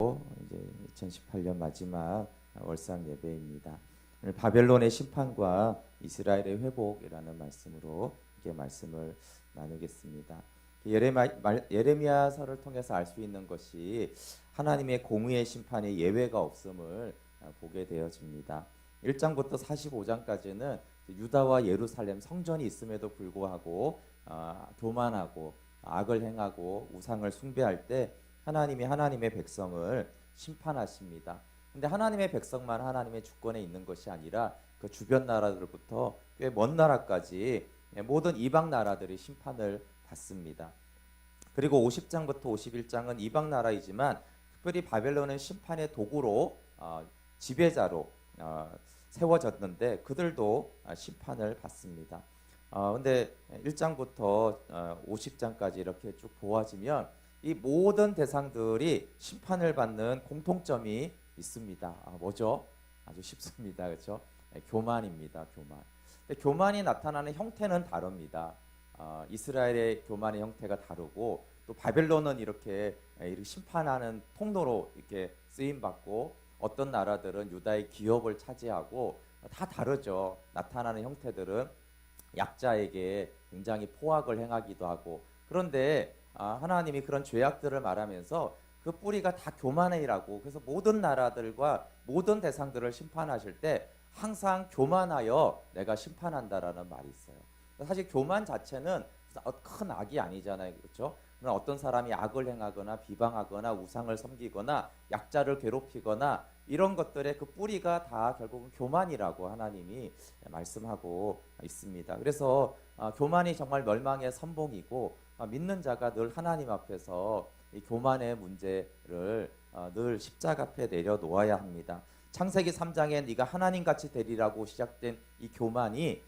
이제 2018년 마지막 월상 예배입니다. 오늘 바벨론의 심판과 이스라엘의 회복이라는 말씀으로 이렇게 말씀을 나누겠습니다. 예레미야서를 통해서 알 수 있는 것이 하나님의 공의의 심판에 예외가 없음을 보게 되어집니다. 1장부터 45장까지는 유다와 예루살렘 성전이 있음에도 불구하고 교만하고 악을 행하고 우상을 숭배할 때 하나님이 하나님의 백성을 심판하십니다. 근데 하나님의 백성만 하나님의 주권에 있는 것이 아니라 그 주변 나라들부터 꽤 먼 나라까지 모든 이방 나라들이 심판을 받습니다. 그리고 50장부터 51장은 이방 나라이지만 특별히 바벨론은 심판의 도구로 지배자로 세워졌는데 그들도 심판을 받습니다. 근데 1장부터 50장까지 이렇게 쭉 보아지면 이 모든 대상들이 심판을 받는 공통점이 있습니다. 뭐죠? 아주 쉽습니다. 그렇죠? 교만입니다. 교만. 근데 교만이 나타나는 형태는 다릅니다. 이스라엘의 교만의 형태가 다르고 또 바벨론은 이렇게 심판하는 통로로 이렇게 쓰임 받고 어떤 나라들은 유다의 기업을 차지하고 다 다르죠. 나타나는 형태들은 약자에게 굉장히 포악을 행하기도 하고 그런데 하나님이 그런 죄악들을 말하면서 그 뿌리가 다 교만이라고 그래서 모든 나라들과 모든 대상들을 심판하실 때 항상 교만하여 내가 심판한다라는 말이 있어요. 사실 교만 자체는 큰 악이 아니잖아요. 그렇죠? 어떤 사람이 악을 행하거나 비방하거나 우상을 섬기거나 약자를 괴롭히거나 이런 것들의 그 뿌리가 다 결국은 교만이라고 하나님이 말씀하고 있습니다. 그래서 교만이 정말 멸망의 선봉이고 믿는 자가 늘 하나님 앞에서 이 교만의 문제를 늘 십자가 앞에 내려놓아야 합니다. 창세기 3장에 네가 하나님같이 되리라고 시작된 이 교만이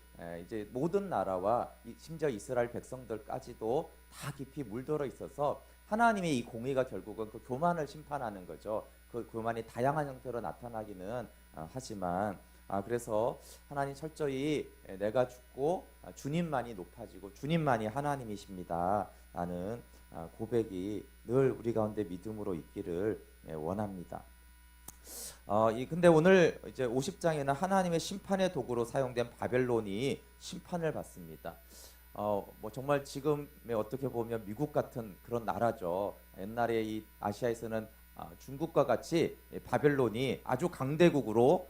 이제 모든 나라와 심지어 이스라엘 백성들까지도 다 깊이 물들어 있어서 하나님의 이 공의가 결국은 그 교만을 심판하는 거죠. 그 교만이 다양한 형태로 나타나기는 하지만 그래서 하나님 철저히 내가 죽고 주님만이 높아지고 주님만이 하나님이십니다 라는 고백이 늘 우리 가운데 믿음으로 있기를 원합니다. 근데 오늘 이제 50장에는 하나님의 심판의 도구로 사용된 바벨론이 심판을 받습니다. 뭐 정말 지금에 어떻게 보면 미국 같은 그런 나라죠. 옛날에 이 아시아에서는 중국과 같이 바벨론이 아주 강대국으로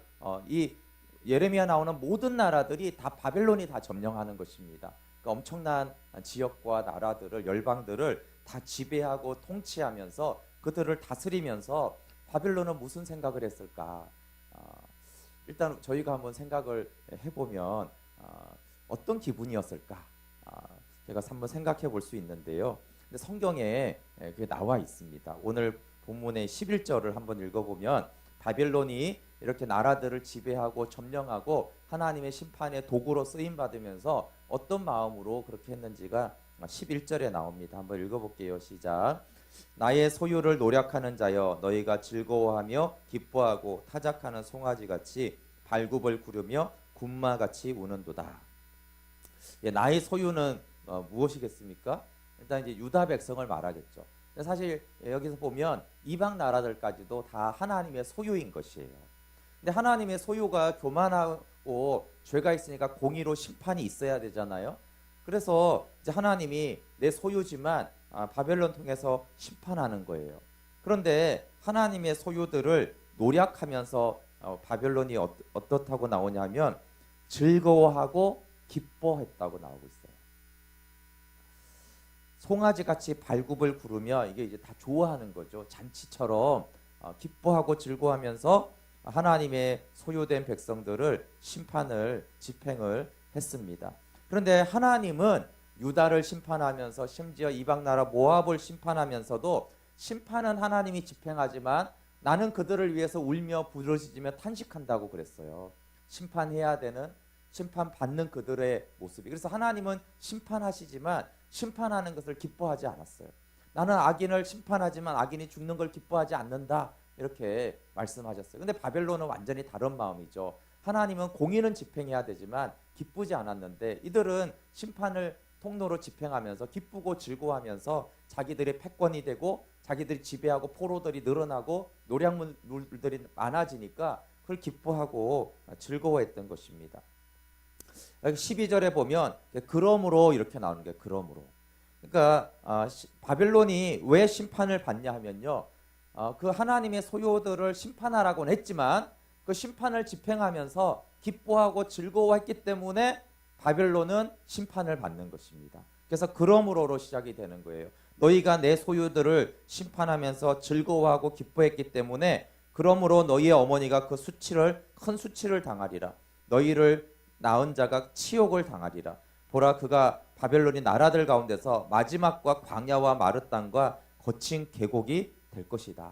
이 예레미야 나오는 모든 나라들이 다 바벨론이 다 점령하는 것입니다. 그러니까 엄청난 지역과 나라들을 열방들을 다 지배하고 통치하면서 그들을 다스리면서 바벨론은 무슨 생각을 했을까? 일단 저희가 한번 생각을 해보면 어떤 기분이었을까? 제가 한번 생각해 볼 수 있는데요. 근데 성경에 그게 나와 있습니다. 오늘 본문의 11절을 한번 읽어보면 바벨론이 이렇게 나라들을 지배하고 점령하고 하나님의 심판의 도구로 쓰임 받으면서 어떤 마음으로 그렇게 했는지가 11절에 나옵니다. 한번 읽어볼게요. 시작. 나의 소유를 노력하는 자여 너희가 즐거워하며 기뻐하고 타작하는 송아지같이 발굽을 구르며 군마같이 우는도다. 나의 소유는 무엇이겠습니까? 일단 이제 유다 백성을 말하겠죠. 사실 여기서 보면 이방 나라들까지도 다 하나님의 소유인 것이에요. 근데 하나님의 소유가 교만하고 죄가 있으니까 공의로 심판이 있어야 되잖아요. 그래서 이제 하나님이 내 소유지만 바벨론 통해서 심판하는 거예요. 그런데 하나님의 소유들을 노력하면서 바벨론이 어떻다고 나오냐면 즐거워하고 기뻐했다고 나오고 있어요. 송아지같이 발굽을 구르며 이게 이제 다 좋아하는 거죠. 잔치처럼 기뻐하고 즐거워하면서 하나님의 소유된 백성들을 심판을 집행을 했습니다. 그런데 하나님은 유다를 심판하면서 심지어 이방 나라 모압을 심판하면서도 심판은 하나님이 집행하지만 나는 그들을 위해서 울며 부르짖으며 탄식한다고 그랬어요. 심판해야 되는 심판받는 그들의 모습이. 그래서 하나님은 심판하시지만 심판하는 것을 기뻐하지 않았어요. 나는 악인을 심판하지만 악인이 죽는 걸 기뻐하지 않는다 이렇게 말씀하셨어요. 근데 바벨론은 완전히 다른 마음이죠. 하나님은 공의는 집행해야 되지만 기쁘지 않았는데 이들은 심판을 통로로 집행하면서 기쁘고 즐거워하면서 자기들의 패권이 되고 자기들이 지배하고 포로들이 늘어나고 노략물들이 많아지니까 그걸 기뻐하고 즐거워했던 것입니다. 12절에 보면 그러므로 이렇게 나오는 게 그러므로. 그러니까 바벨론이 왜 심판을 받냐 하면요. 그 하나님의 소유들을 심판하라고는 했지만 그 심판을 집행하면서 기뻐하고 즐거워했기 때문에 바벨론은 심판을 받는 것입니다. 그래서 그러므로로 시작이 되는 거예요. 너희가 내 소유들을 심판하면서 즐거워하고 기뻐했기 때문에 그러므로 너희의 어머니가 그 큰 수치를 당하리라. 너희를 낳은 자가 치욕을 당하리라. 보라 그가 바벨론이 나라들 가운데서 마지막과 광야와 마르 땅과 거친 계곡이 될 것이다.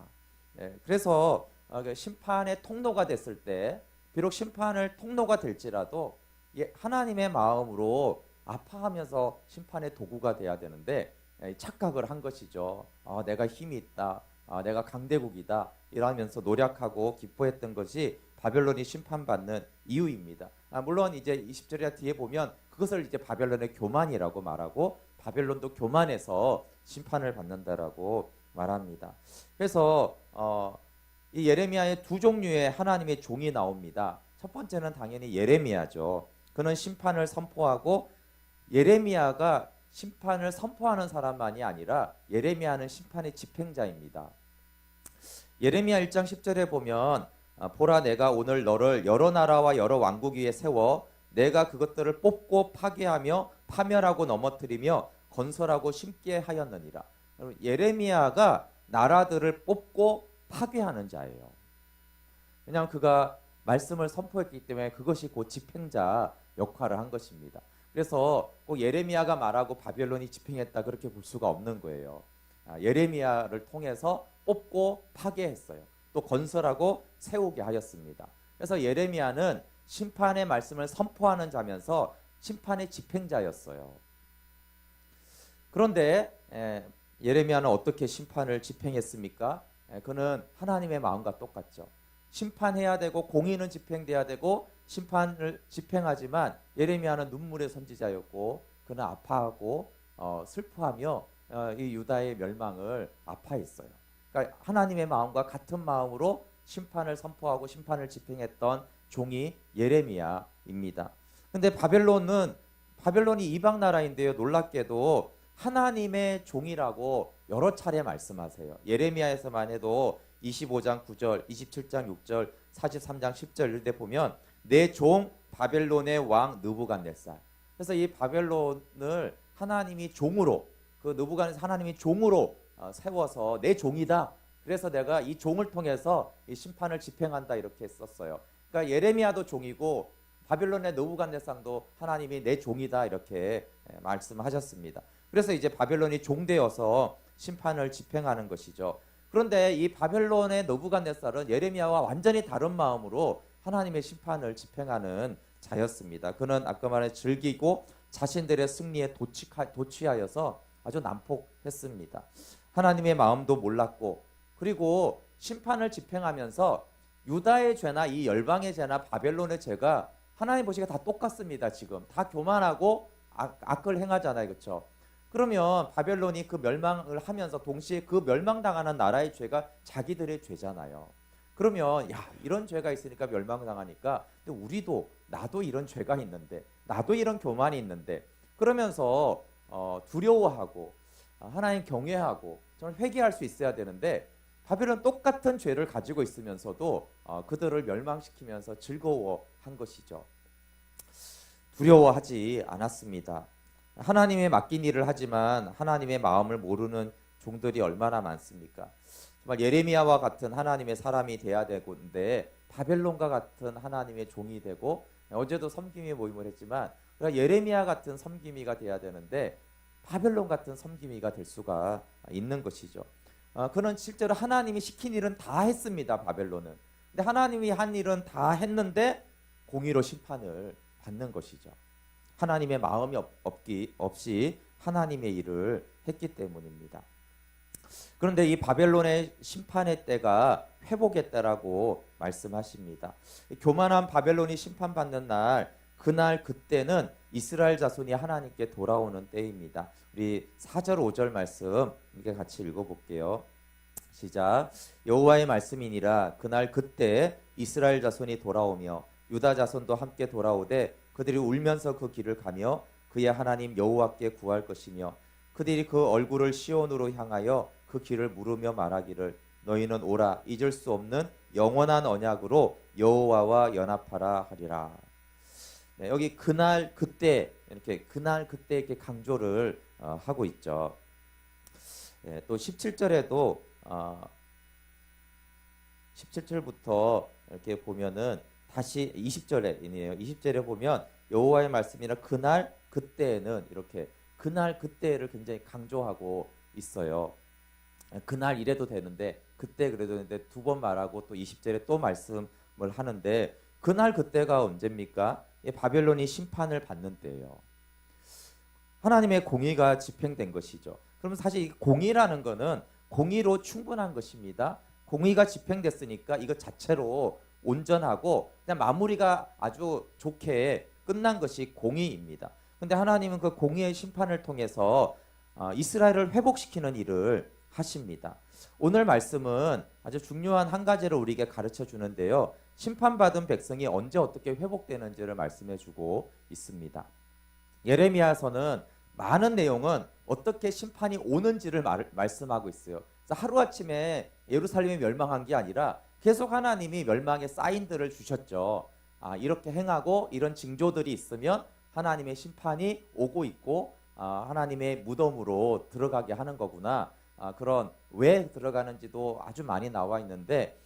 그래서 심판의 통로가 됐을 때 비록 심판을 통로가 될지라도 하나님의 마음으로 아파하면서 심판의 도구가 돼야 되는데 착각을 한 것이죠. 내가 힘이 있다. 내가 강대국이다. 이러면서 노력하고 기뻐했던 것이 바벨론이 심판받는 이유입니다. 물론 이제 20절이나 뒤에 보면 그것을 이제 바벨론의 교만이라고 말하고 바벨론도 교만해서 심판을 받는다라고 말합니다. 그래서 이 예레미야의 두 종류의 하나님의 종이 나옵니다. 첫 번째는 당연히 예레미야죠. 그는 심판을 선포하고 예레미야가 심판을 선포하는 사람만이 아니라 예레미야는 심판의 집행자입니다. 예레미야 1장 10절에 보면 보라 내가 오늘 너를 여러 나라와 여러 왕국 위에 세워 내가 그것들을 뽑고 파괴하며 파멸하고 넘어뜨리며 건설하고 심게 하였느니라. 예레미야가 나라들을 뽑고 파괴하는 자예요. 왜냐하면 그가 말씀을 선포했기 때문에 그것이 곧 집행자 역할을 한 것입니다. 그래서 꼭 예레미야가 말하고 바벨론이 집행했다 그렇게 볼 수가 없는 거예요. 예레미야를 통해서 뽑고 파괴했어요. 또 건설하고 세우게 하였습니다. 그래서 예레미야는 심판의 말씀을 선포하는 자면서 심판의 집행자였어요. 그런데 예레미야는 어떻게 심판을 집행했습니까? 그는 하나님의 마음과 똑같죠. 심판해야 되고 공의는 집행돼야 되고 심판을 집행하지만 예레미야는 눈물의 선지자였고 그는 아파하고 슬퍼하며 이 유다의 멸망을 아파했어요. 그러니까 하나님의 마음과 같은 마음으로 심판을 선포하고 심판을 집행했던 종이 예레미야입니다. 근데 바벨론이 이방 나라인데요. 놀랍게도 하나님의 종이라고 여러 차례 말씀하세요. 예레미야에서만 해도 25장 9절, 27장 6절, 43장 10절 이럴 때 보면 내 종 바벨론의 왕 느부갓네살. 그래서 이 바벨론을 하나님이 종으로 그 느부갓네살 하나님이 종으로 세워서 내 종이다. 그래서 내가 이 종을 통해서 이 심판을 집행한다 이렇게 썼어요. 그러니까 예레미야도 종이고 바벨론의 느부갓네살도 하나님이 내 종이다 이렇게 말씀하셨습니다. 그래서 이제 바벨론이 종되어서 심판을 집행하는 것이죠. 그런데 이 바벨론의 느부갓네살은 예레미야와 완전히 다른 마음으로 하나님의 심판을 집행하는 자였습니다. 그는 아까 말한 즐기고 자신들의 승리에 도취하여서 아주 난폭했습니다. 하나님의 마음도 몰랐고 그리고 심판을 집행하면서 유다의 죄나 이 열방의 죄나 바벨론의 죄가 하나님 보시기에 다 똑같습니다. 지금 다 교만하고 악을 행하잖아요. 그렇죠? 그러면 바벨론이 그 멸망을 하면서 동시에 그 멸망당하는 나라의 죄가 자기들의 죄잖아요. 그러면 이런 죄가 있으니까 멸망당하니까 근데 나도 이런 죄가 있는데 나도 이런 교만이 있는데 그러면서 두려워하고 하나님 경외하고 정말 회개할 수 있어야 되는데 바벨론 똑같은 죄를 가지고 있으면서도 그들을 멸망시키면서 즐거워한 것이죠. 두려워하지 않았습니다. 하나님의 맡긴 일을 하지만 하나님의 마음을 모르는 종들이 얼마나 많습니까? 정말 예레미야와 같은 하나님의 사람이 돼야 되는데 바벨론과 같은 하나님의 종이 되고 어제도 섬김이 모임을 했지만 예레미야 같은 섬김이가 돼야 되는데 바벨론 같은 섬김이가 될 수가 있는 것이죠. 그는 실제로 하나님이 시킨 일은 다 했습니다. 바벨론은. 근데 하나님이 한 일은 다 했는데 공의로 심판을 받는 것이죠. 하나님의 마음이 없이 하나님의 일을 했기 때문입니다. 그런데 이 바벨론의 심판의 때가 회복의 때라고 말씀하십니다. 교만한 바벨론이 심판받는 날, 그때는 이스라엘 자손이 하나님께 돌아오는 때입니다. 우리 4절 5절 말씀 함께 같이 읽어볼게요. 시작. 여호와의 말씀이니라. 그날 그때 이스라엘 자손이 돌아오며 유다 자손도 함께 돌아오되 그들이 울면서 그 길을 가며 그의 하나님 여호와께 구할 것이며 그들이 그 얼굴을 시온으로 향하여 그 길을 물으며 말하기를 너희는 오라 잊을 수 없는 영원한 언약으로 여호와와 연합하라 하리라. 네, 여기 그날 그때 이렇게 그날 그때 이렇게 강조를 하고 있죠. 네, 또 17절에도 17절부터 이렇게 보면은 다시 20절에이네요. 20절에 보면 여호와의 말씀이라 그날 그때에는 이렇게 그날 그때를 굉장히 강조하고 있어요. 그날 이래도 되는데 그때 그래도 되는데 두 번 말하고 또 20절에 또 말씀을 하는데 그날 그때가 언제입니까? 바벨론이 심판을 받는 때예요. 하나님의 공의가 집행된 것이죠. 그러면 사실 이 공의라는 거는 공의로 충분한 것입니다. 공의가 집행됐으니까 이것 자체로 온전하고 그냥 마무리가 아주 좋게 끝난 것이 공의입니다. 근데 하나님은 그 공의의 심판을 통해서 이스라엘을 회복시키는 일을 하십니다. 오늘 말씀은 아주 중요한 한 가지를 우리에게 가르쳐 주는데요. 심판받은 백성이 언제 어떻게 회복되는지를 말씀해 주고 있습니다. 예레미야서는 많은 내용은 어떻게 심판이 오는지를 말씀하고 있어요. 그래서 하루아침에 예루살렘이 멸망한 게 아니라 계속 하나님이 멸망의 사인들을 주셨죠. 이렇게 행하고 이런 징조들이 있으면 하나님의 심판이 오고 있고 하나님의 무덤으로 들어가게 하는 거구나. 그런 왜 들어가는지도 아주 많이 나와 있는데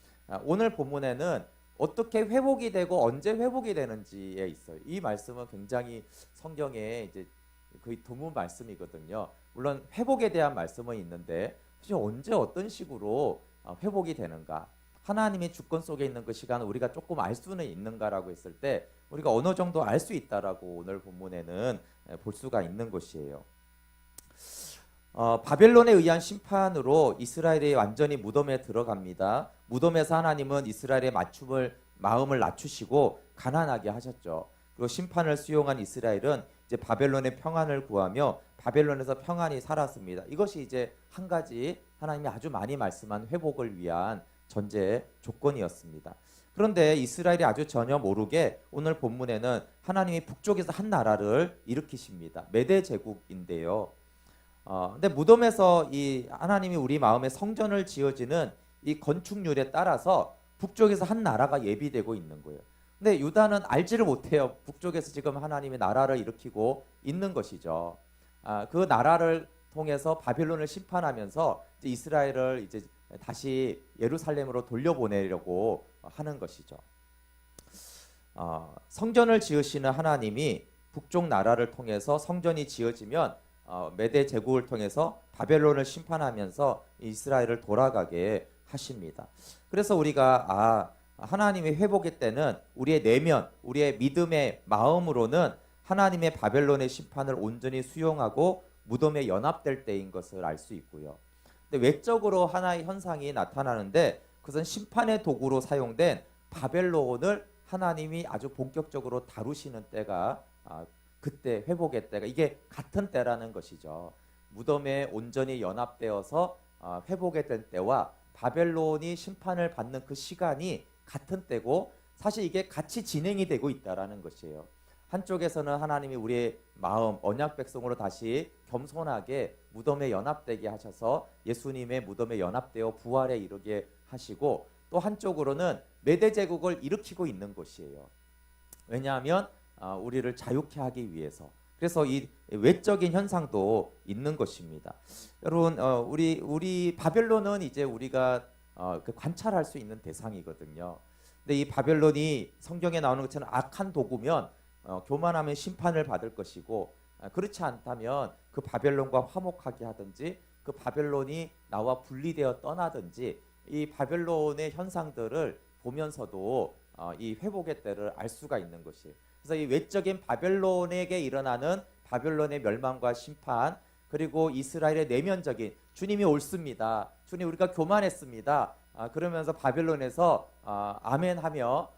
오늘 본문에는 어떻게 회복이 되고 언제 회복이 되는지에 있어요. 이 말씀은 굉장히 성경에 이제 거의 드문 말씀이거든요. 물론 회복에 대한 말씀은 있는데 언제 어떤 식으로 회복이 되는가? 하나님의 주권 속에 있는 그 시간을 우리가 조금 알 수는 있는가라고 했을 때 우리가 어느 정도 알 수 있다라고 오늘 본문에는 볼 수가 있는 것이에요. 바벨론에 의한 심판으로 이스라엘이 완전히 무덤에 들어갑니다. 무덤에서 하나님은 이스라엘의 마음을 낮추시고 가난하게 하셨죠. 그리고 심판을 수용한 이스라엘은 이제 바벨론의 평안을 구하며 바벨론에서 평안히 살았습니다. 이것이 이제 한 가지 하나님이 아주 많이 말씀한 회복을 위한 전제 조건이었습니다. 그런데 이스라엘이 아주 전혀 모르게 오늘 본문에는 하나님이 북쪽에서 한 나라를 일으키십니다. 메대 제국인데요. 근데 무덤에서 이 하나님이 우리 마음에 성전을 지어지는 이 건축률에 따라서 북쪽에서 한 나라가 예비되고 있는 거예요. 근데 유다는 알지를 못해요. 북쪽에서 지금 하나님의 나라를 일으키고 있는 것이죠. 그 나라를 통해서 바빌론을 심판하면서 이제 이스라엘을 이제 다시 예루살렘으로 돌려보내려고 하는 것이죠. 성전을 지으시는 하나님이 북쪽 나라를 통해서 성전이 지어지면 메대 제국을 통해서 바벨론을 심판하면서 이스라엘을 돌아가게 하십니다. 그래서 우리가 하나님의 회복의 때는 우리의 내면, 우리의 믿음의 마음으로는 하나님의 바벨론의 심판을 온전히 수용하고 무덤에 연합될 때인 것을 알 수 있고요. 근데 외적으로 하나의 현상이 나타나는데 그것은 심판의 도구로 사용된 바벨론을 하나님이 아주 본격적으로 다루시는 때가 그때 회복의 때가 이게 같은 때라는 것이죠. 무덤에 온전히 연합되어서 회복이 될 때와 바벨론이 심판을 받는 그 시간이 같은 때고 사실 이게 같이 진행이 되고 있다라는 것이에요. 한쪽에서는 하나님이 우리의 마음 언약 백성으로 다시 겸손하게 무덤에 연합되게 하셔서 예수님의 무덤에 연합되어 부활에 이르게 하시고 또 한쪽으로는 메대 제국을 일으키고 있는 것이에요. 왜냐하면 우리를 자유케 하기 위해서. 그래서 이 외적인 현상도 있는 것입니다. 여러분, 우리 바벨론은 이제 우리가 관찰할 수 있는 대상이거든요. 근데 이 바벨론이 성경에 나오는 것처럼 악한 도구면 교만하면 심판을 받을 것이고 그렇지 않다면 그 바벨론과 화목하게 하든지 그 바벨론이 나와 분리되어 떠나든지 이 바벨론의 현상들을 보면서도 이 회복의 때를 알 수가 있는 것이에요. 그래서 이 외적인 바벨론에게 일어나는 바벨론의 멸망과 심판 그리고 이스라엘의 내면적인 주님이 옳습니다. 주님 우리가 교만했습니다. 그러면서 바벨론에서 아멘하며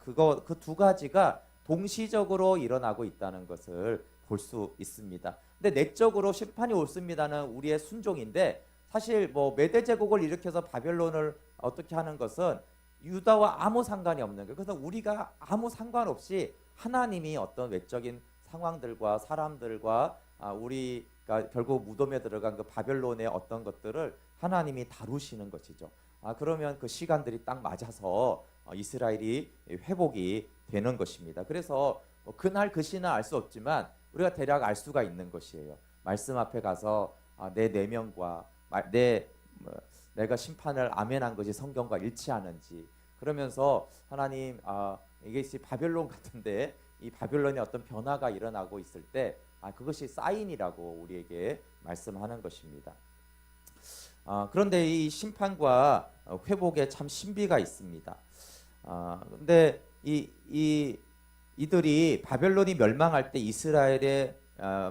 그 두 가지가 동시적으로 일어나고 있다는 것을 볼 수 있습니다. 근데 내적으로 심판이 옳습니다는 우리의 순종인데 사실 뭐 메대 제국을 일으켜서 바벨론을 어떻게 하는 것은 유다와 아무 상관이 없는 거예요. 그래서 우리가 아무 상관없이 하나님이 어떤 외적인 상황들과 사람들과 우리가 결국 무덤에 들어간 그 바벨론의 어떤 것들을 하나님이 다루시는 것이죠. 그러면 그 시간들이 딱 맞아서 이스라엘이 회복이 되는 것입니다. 그래서 그날 그 시는 알 수 없지만 우리가 대략 알 수가 있는 것이에요. 말씀 앞에 가서 내 내면과 내가 심판을 아멘한 것이 성경과 일치하는지, 그러면서 하나님 이게 바벨론 같은데 이 바벨론에 어떤 변화가 일어나고 있을 때 그것이 사인이라고 우리에게 말씀하는 것입니다. 그런데 이 심판과 회복에 참 신비가 있습니다. 근데 이들이 바벨론이 멸망할 때 이스라엘의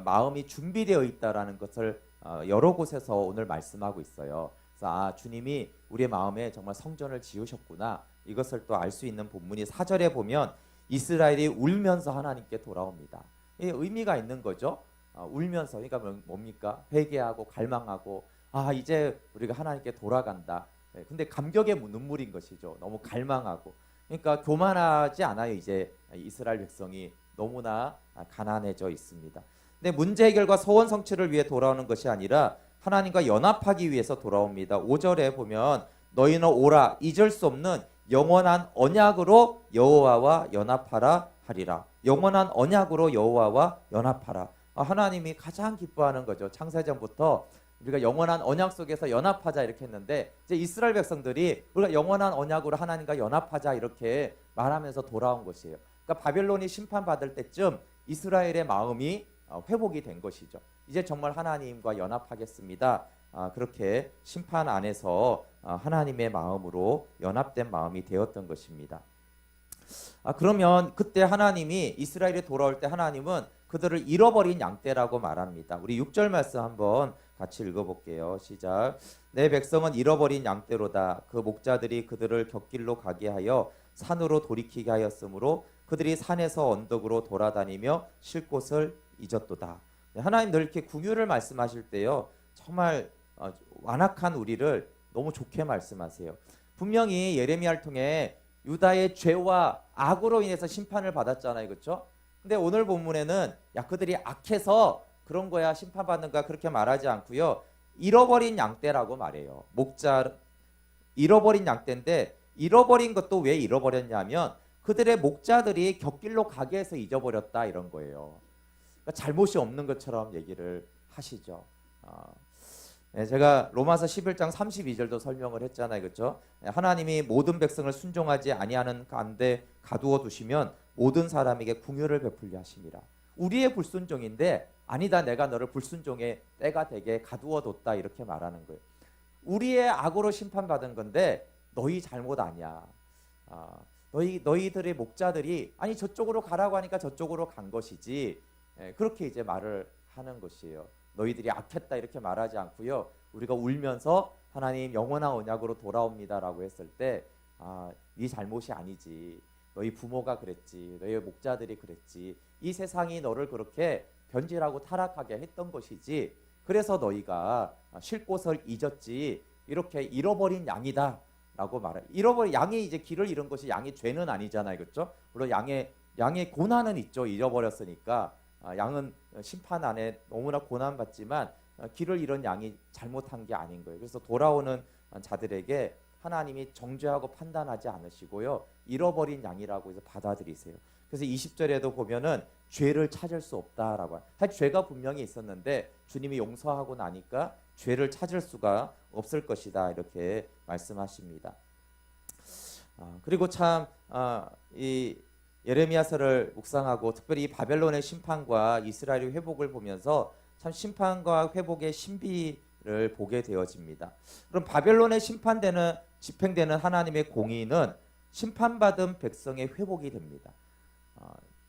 마음이 준비되어 있다라는 것을 여러 곳에서 오늘 말씀하고 있어요. 그래서 주님이 우리의 마음에 정말 성전을 지으셨구나, 이것을 또 알 수 있는 본문이 4절에 보면 이스라엘이 울면서 하나님께 돌아옵니다. 이 의미가 있는 거죠. 울면서, 그러니까 뭡니까? 회개하고 갈망하고 이제 우리가 하나님께 돌아간다. 근데 감격의 눈물인 것이죠. 너무 갈망하고. 그러니까 교만하지 않아요. 이제 이스라엘 백성이 너무나 가난해져 있습니다. 근데 문제 해결과 소원 성취를 위해 돌아오는 것이 아니라 하나님과 연합하기 위해서 돌아옵니다. 5절에 보면 너희는 오라, 잊을 수 없는 영원한 언약으로 여호와와 연합하라 하리라. 영원한 언약으로 여호와와 연합하라. 하나님이 가장 기뻐하는 거죠. 창세전부터 우리가 영원한 언약 속에서 연합하자 이렇게 했는데, 이제 이스라엘 백성들이 우리가 영원한 언약으로 하나님과 연합하자 이렇게 말하면서 돌아온 것이에요. 그러니까 바벨론이 심판받을 때쯤 이스라엘의 마음이 회복이 된 것이죠. 이제 정말 하나님과 연합하겠습니다. 그렇게 심판 안에서 하나님의 마음으로 연합된 마음이 되었던 것입니다. 그러면 그때 하나님이 이스라엘이 돌아올 때 하나님은 그들을 잃어버린 양떼라고 말합니다. 우리 6절 말씀 한번 같이 읽어볼게요. 시작. 내 백성은 잃어버린 양떼로다. 그 목자들이 그들을 곁길로 가게 하여 산으로 돌이키게 하였으므로 그들이 산에서 언덕으로 돌아다니며 쉴 곳을 잊었도다. 하나님 늘 이렇게 긍휼을 말씀하실 때요, 정말 완악한 우리를 너무 좋게 말씀하세요. 분명히 예레미야를 통해 유다의 죄와 악으로 인해서 심판을 받았잖아요, 그렇죠? 근데 오늘 본문에는 그들이 악해서 그런 거야 심판받는 거야 그렇게 말하지 않고요, 잃어버린 양떼라고 말해요. 목자 잃어버린 양떼인데, 잃어버린 것도 왜 잃어버렸냐면 그들의 목자들이 곁길로 가게 해서 잊어버렸다 이런 거예요. 그러니까 잘못이 없는 것처럼 얘기를 하시죠. 제가 로마서 11장 32절도 설명을 했잖아요, 그렇죠? 하나님이 모든 백성을 순종하지 아니하는 가운데 가두어 두시면 모든 사람에게 긍휼을 베풀려 하심이라. 우리의 불순종인데 아니다, 내가 너를 불순종의 때가 되게 가두어 뒀다 이렇게 말하는 거예요. 우리의 악으로 심판받은 건데 너희 잘못 아니야. 너희들의 목자들이 저쪽으로 가라고 하니까 저쪽으로 간 것이지, 그렇게 이제 말을 하는 것이에요. 너희들이 악했다 이렇게 말하지 않고요, 우리가 울면서 하나님 영원한 언약으로 돌아옵니다라고 했을 때 네 잘못이 아니지, 너희 부모가 그랬지, 너희 목자들이 그랬지, 이 세상이 너를 그렇게 변질하고 타락하게 했던 것이지, 그래서 너희가 쉴 곳을 잊었지, 이렇게 잃어버린 양이다 라고 말해요. 잃어버린 양이 이제 길을 잃은 것이 양의 죄는 아니잖아요, 그렇죠? 물론 양의 고난은 있죠. 잃어버렸으니까 양은 심판 안에 너무나 고난받지만 길을 잃은 양이 잘못한 게 아닌 거예요. 그래서 돌아오는 자들에게 하나님이 정죄하고 판단하지 않으시고요, 잃어버린 양이라고 해서 받아들이세요. 그래서 20절에도 보면은 죄를 찾을 수 없다라고. 사실 죄가 분명히 있었는데 주님이 용서하고 나니까 죄를 찾을 수가 없을 것이다 이렇게 말씀하십니다. 그리고 참 이 예레미야서를 묵상하고 특별히 바벨론의 심판과 이스라엘의 회복을 보면서 참 심판과 회복의 신비를 보게 되어집니다. 그럼 바벨론의 집행되는 하나님의 공의는 심판받은 백성의 회복이 됩니다.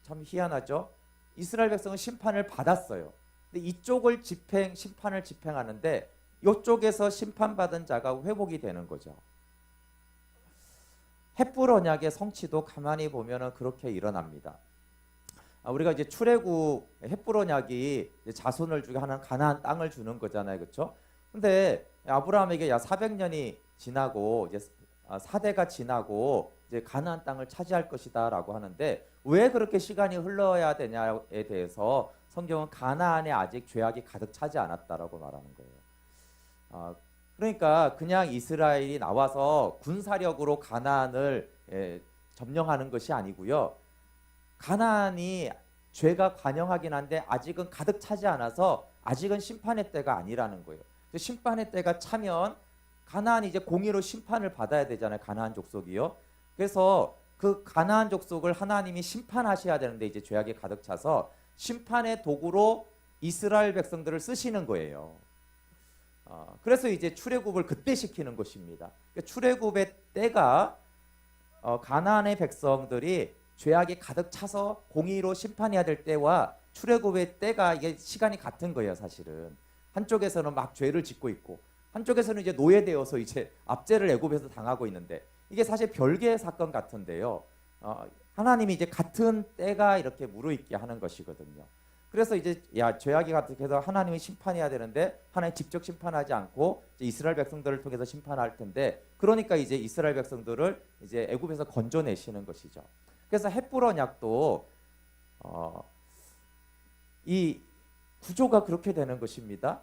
참 희한하죠? 이스라엘 백성은 심판을 받았어요. 근데 이쪽을 심판을 집행하는데 이쪽에서 심판받은 자가 회복이 되는 거죠. 햇불 언약의 성취도 가만히 보면은 그렇게 일어납니다. 우리가 이제 출애굽 햇불 언약이 자손을 주게 하는 가나안 땅을 주는 거잖아요, 그렇죠? 근데 아브라함에게 야 400년이 지나고 이제 4대가 지나고 이제 가나안 땅을 차지할 것이다라고 하는데 왜 그렇게 시간이 흘러야 되냐에 대해서 성경은 가나안에 아직 죄악이 가득 차지 않았다라고 말하는 거예요. 그러니까 그냥 이스라엘이 나와서 군사력으로 가나안을 점령하는 것이 아니고요. 가나안이 죄가 관영하긴 한데 아직은 가득 차지 않아서 아직은 심판의 때가 아니라는 거예요. 심판의 때가 차면 가나안이 이제 공의로 심판을 받아야 되잖아요. 가나안 족속이요. 그래서 그 가나안 족속을 하나님이 심판하셔야 되는데 이제 죄악이 가득 차서 심판의 도구로 이스라엘 백성들을 쓰시는 거예요. 그래서 이제 출애굽을 그때 시키는 것입니다. 그러니까 출애굽의 때가 가나안의 백성들이 죄악이 가득 차서 공의로 심판해야 될 때와 출애굽의 때가 이게 시간이 같은 거예요. 사실은 한쪽에서는 막 죄를 짓고 있고 한쪽에서는 이제 노예되어서 이제 압제를 애굽에서 당하고 있는데 이게 사실 별개의 사건 같은데요. 하나님이 이제 같은 때가 이렇게 무르익게 하는 것이거든요. 그래서 이제 야 죄악이 가득해서 하나님이 심판해야 되는데 하나님 직접 심판하지 않고 이제 이스라엘 백성들을 통해서 심판할 텐데 그러니까 이제 이스라엘 백성들을 이제 애굽에서 건져내시는 것이죠. 그래서 헷불 언약도 이 구조가 그렇게 되는 것입니다.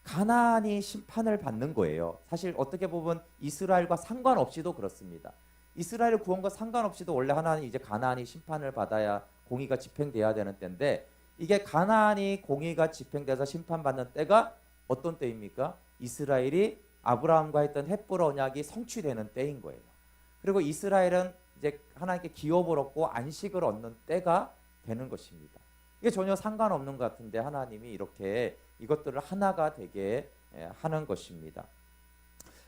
가나안이 심판을 받는 거예요. 사실 어떻게 보면 이스라엘과 상관없이도 그렇습니다. 이스라엘 구원과 상관없이도 원래 하나님 이제 가나안이 심판을 받아야 공의가 집행돼야 되는 때인데 이게 가나안이 공의가 집행돼서 심판받는 때가 어떤 때입니까? 이스라엘이 아브라함과 했던 헷불 언약이 성취되는 때인 거예요. 그리고 이스라엘은 이제 하나님께 기업을 얻고 안식을 얻는 때가 되는 것입니다. 이게 전혀 상관없는 것 같은데 하나님이 이렇게 이것들을 하나가 되게 하는 것입니다.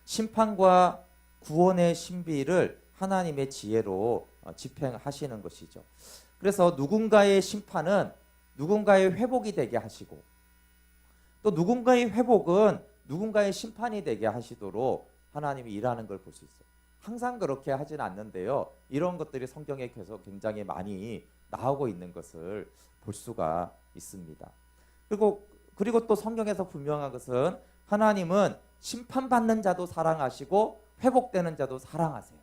심판과 구원의 신비를 하나님의 지혜로 집행하시는 것이죠. 그래서 누군가의 심판은 누군가의 회복이 되게 하시고 또 누군가의 회복은 누군가의 심판이 되게 하시도록 하나님이 일하는 걸 볼 수 있어요. 항상 그렇게 하진 않는데요. 이런 것들이 성경에 계속 굉장히 많이 나오고 있는 것을 볼 수가 있습니다. 그리고 또 성경에서 분명한 것은 하나님은 심판받는 자도 사랑하시고 회복되는 자도 사랑하세요.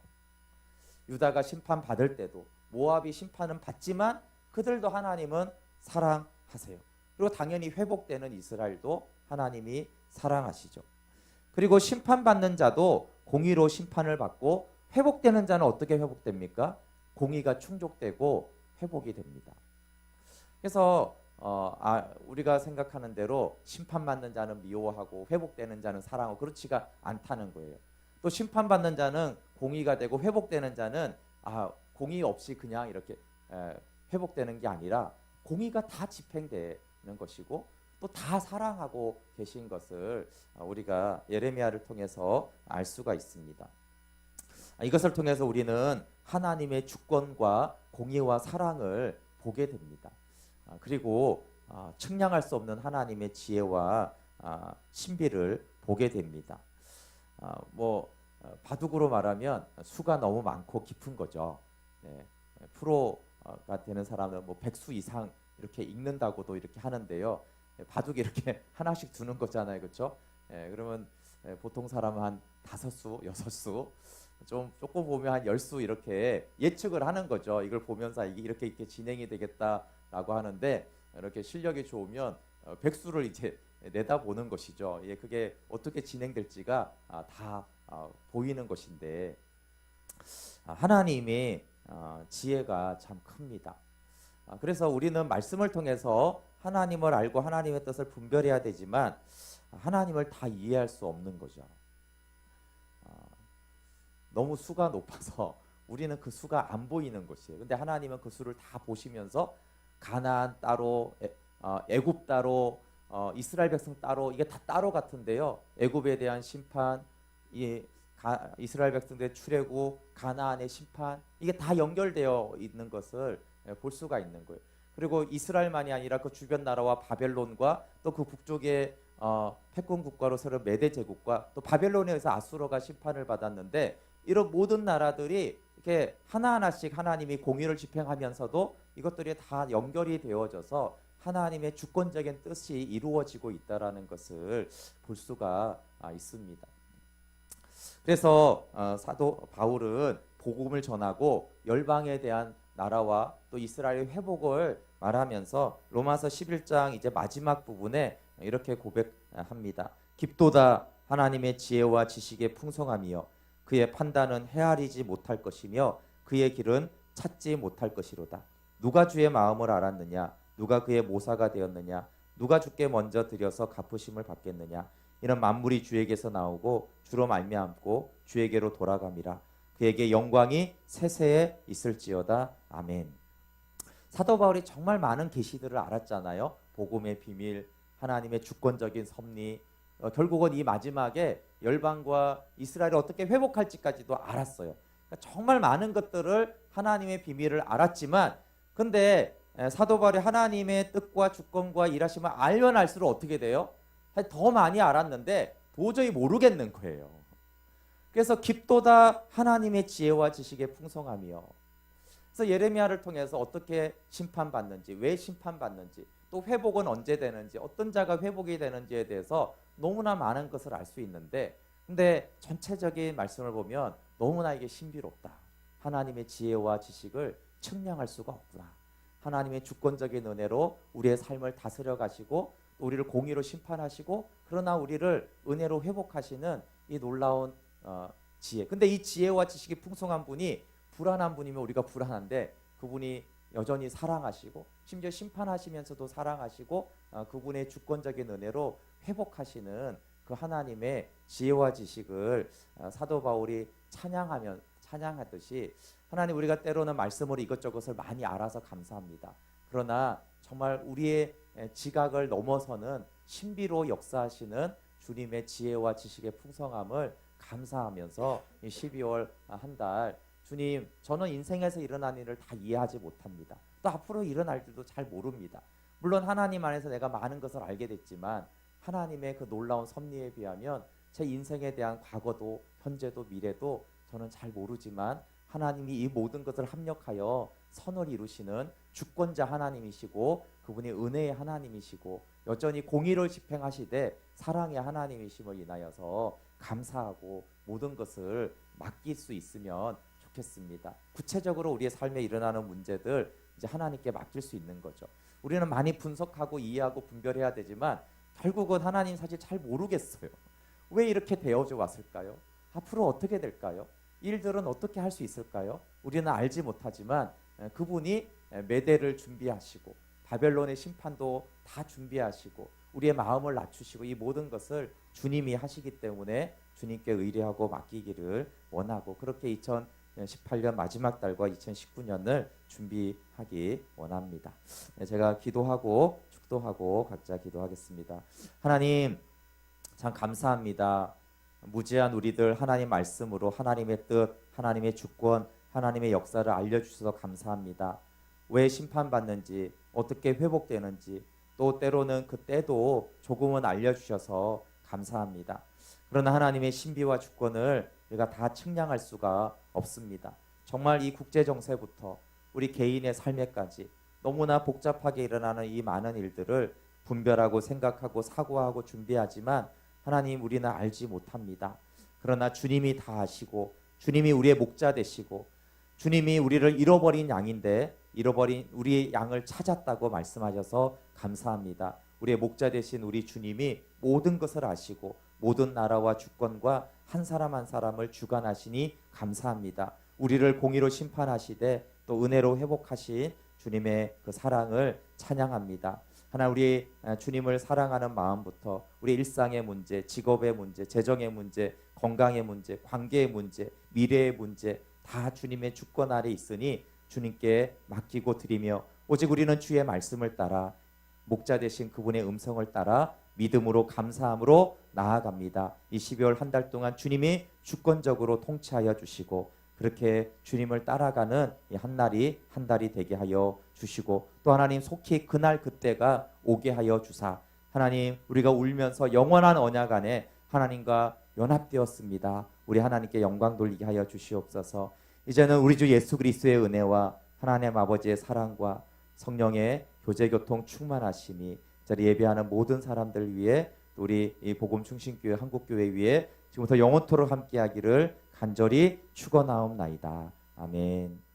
유다가 심판받을 때도 모압이 심판은 받지만 그들도 하나님은 사랑하세요. 그리고 당연히 회복되는 이스라엘도 하나님이 사랑하시죠. 그리고 심판받는 자도 공의로 심판을 받고 회복되는 자는 어떻게 회복됩니까? 공의가 충족되고 회복이 됩니다. 그래서 우리가 생각하는 대로 심판받는 자는 미워하고 회복되는 자는 사랑하고 그렇지가 않다는 거예요. 또 심판받는 자는 공의가 되고 회복되는 자는 공의 없이 그냥 이렇게 회복되는 게 아니라 공의가 다 집행되는 것이고 또 다 사랑하고 계신 것을 우리가 예레미야를 통해서 알 수가 있습니다. 이것을 통해서 우리는 하나님의 주권과 공의와 사랑을 보게 됩니다. 그리고 측량할 수 없는 하나님의 지혜와 신비를 보게 됩니다. 바둑으로 말하면 수가 너무 많고 깊은 거죠. 프로가 되는 사람은 백수 이상 이렇게 읽는다고도 이렇게 하는데요. 바둑이 이렇게 하나씩 두는 거잖아요, 그렇죠? 그러면 보통 사람은 한 5수, 6수, 조금 보면 한 10수 이렇게 예측을 하는 거죠. 이걸 보면서 이렇게 진행이 되겠다라고 하는데 이렇게 실력이 좋으면 100수를 이제 내다보는 것이죠. 그게 어떻게 진행될지가 다 보이는 것인데 하나님의 지혜가 참 큽니다. 그래서 우리는 말씀을 통해서 하나님을 알고 하나님의 뜻을 분별해야 되지만 하나님을 다 이해할 수 없는 거죠. 너무 수가 높아서 우리는 그 수가 안 보이는 것이에요. 근데 하나님은 그 수를 다 보시면서 가나안 따로, 애굽 따로, 이스라엘 백성 따로 이게 다 따로 같은데요. 애굽에 대한 심판, 이스라엘 백성들의 출애굽, 가나안의 심판 이게 다 연결되어 있는 것을 볼 수가 있는 거예요. 그리고 이스라엘만이 아니라 그 주변 나라와 바벨론과 또 그 북쪽의 패권 국가로 서로 메대 제국과 또 바벨론에 의해서 아수르가 심판을 받았는데 이런 모든 나라들이 이렇게 하나하나씩 하나님이 공의를 집행하면서도 이것들이 다 연결이 되어져서 하나님의 주권적인 뜻이 이루어지고 있다라는 것을 볼 수가 있습니다. 그래서 사도 바울은 복음을 전하고 열방에 대한 나라와 또 이스라엘의 회복을 말하면서 로마서 11장 이제 마지막 부분에 이렇게 고백합니다. 깊도다 하나님의 지혜와 지식의 풍성함이여 그의 판단은 헤아리지 못할 것이며 그의 길은 찾지 못할 것이로다. 누가 주의 마음을 알았느냐? 누가 그의 모사가 되었느냐? 누가 주께 먼저 드려서 갚으심을 받겠느냐? 이런 만물이 주에게서 나오고 주로 말미암고 주에게로 돌아감이라. 그에게 영광이 세세에 있을지어다. 아멘. 사도 바울이 정말 많은 계시들을 알았잖아요. 복음의 비밀, 하나님의 주권적인 섭리, 결국은 이 마지막에 열방과 이스라엘을 어떻게 회복할지까지도 알았어요. 그러니까 정말 많은 것들을 하나님의 비밀을 알았지만, 근데 사도 바울이 하나님의 뜻과 주권과 일하심을 알면 알수록 어떻게 돼요? 더 많이 알았는데 도저히 모르겠는 거예요. 그래서 깊도다 하나님의 지혜와 지식의 풍성함이요. 그래서 예레미야를 통해서 어떻게 심판받는지, 왜 심판받는지, 또 회복은 언제 되는지, 어떤 자가 회복이 되는지에 대해서 너무나 많은 것을 알 수 있는데, 근데 전체적인 말씀을 보면 너무나 이게 신비롭다. 하나님의 지혜와 지식을 측량할 수가 없구나. 하나님의 주권적인 은혜로 우리의 삶을 다스려 가시고 우리를 공의로 심판하시고, 그러나 우리를 은혜로 회복하시는 이 놀라운 지혜. 근데 이 지혜와 지식이 풍성한 분이 불안한 분이면 우리가 불안한데, 그분이 여전히 사랑하시고 심지어 심판하시면서도 사랑하시고 그분의 주권적인 은혜로 회복하시는 그 하나님의 지혜와 지식을 사도 바울이 찬양하듯이, 하나님, 우리가 때로는 말씀으로 이것저것을 많이 알아서 감사합니다. 그러나 정말 우리의 지각을 넘어서는 신비로 역사하시는 주님의 지혜와 지식의 풍성함을 감사하면서 이 12월 한 달, 주님, 저는 인생에서 일어난 일을 다 이해하지 못합니다. 또 앞으로 일어날 일도 잘 모릅니다. 물론 하나님 안에서 내가 많은 것을 알게 됐지만 하나님의 그 놀라운 섭리에 비하면 제 인생에 대한 과거도 현재도 미래도 저는 잘 모르지만, 하나님이 이 모든 것을 합력하여 선을 이루시는 주권자 하나님이시고 그분이 은혜의 하나님이시고 여전히 공의를 집행하시되 사랑의 하나님이심을 인하여서 감사하고 모든 것을 맡길 수 있으면 좋겠습니다. 구체적으로 우리의 삶에 일어나는 문제들 이제 하나님께 맡길 수 있는 거죠. 우리는 많이 분석하고 이해하고 분별해야 되지만 결국은 하나님 사실 잘 모르겠어요. 왜 이렇게 되어져 왔을까요? 앞으로 어떻게 될까요? 일들은 어떻게 할 수 있을까요? 우리는 알지 못하지만 그분이 메대를 준비하시고 바벨론의 심판도 다 준비하시고 우리의 마음을 낮추시고 이 모든 것을 주님이 하시기 때문에 주님께 의뢰하고 맡기기를 원하고, 그렇게 2018년 마지막 달과 2019년을 준비하기 원합니다. 제가 기도하고 축도하고 각자 기도하겠습니다. 하나님, 참 감사합니다. 무지한 우리들 하나님 말씀으로 하나님의 뜻, 하나님의 주권, 하나님의 역사를 알려주셔서 감사합니다. 왜 심판받는지, 어떻게 회복되는지, 또 때로는 그 때도 조금은 알려주셔서 감사합니다. 그러나 하나님의 신비와 주권을 우리가 다 측량할 수가 없습니다. 정말 이 국제정세부터 우리 개인의 삶에까지 너무나 복잡하게 일어나는 이 많은 일들을 분별하고 생각하고 사고하고 준비하지만 하나님, 우리는 알지 못합니다. 그러나 주님이 다 아시고 주님이 우리의 목자 되시고 주님이 우리를 잃어버린 양인데 잃어버린 우리의 양을 찾았다고 말씀하셔서 감사합니다. 우리의 목자 되신 우리 주님이 모든 것을 아시고 모든 나라와 주권과 한 사람 한 사람을 주관하시니 감사합니다. 우리를 공의로 심판하시되 또 은혜로 회복하신 주님의 그 사랑을 찬양합니다. 하나, 우리 주님을 사랑하는 마음부터 우리 일상의 문제, 직업의 문제, 재정의 문제, 건강의 문제, 관계의 문제, 미래의 문제 다 주님의 주권 아래 있으니 주님께 맡기고 드리며 오직 우리는 주의 말씀을 따라 목자 되신 그분의 음성을 따라 믿음으로 감사함으로 나아갑니다. 이 12월 한 달 동안 주님이 주권적으로 통치하여 주시고 그렇게 주님을 따라가는 이 한 날이 한 달이 되게 하여 주시고, 또 하나님 속히 그날 그때가 오게 하여 주사, 하나님, 우리가 울면서 영원한 언약 안에 하나님과 연합되었습니다. 우리 하나님께 영광 돌리게 하여 주시옵소서. 이제는 우리 주 예수 그리스도의 은혜와 하나님 아버지의 사랑과 성령의 교제교통 충만하심이 이 자리 예배하는 모든 사람들 위해 또 우리 이 복음 충신교회 한국교회 위에 지금부터 영원토록 함께하기를 간절히 축원하옵나이다. 아멘.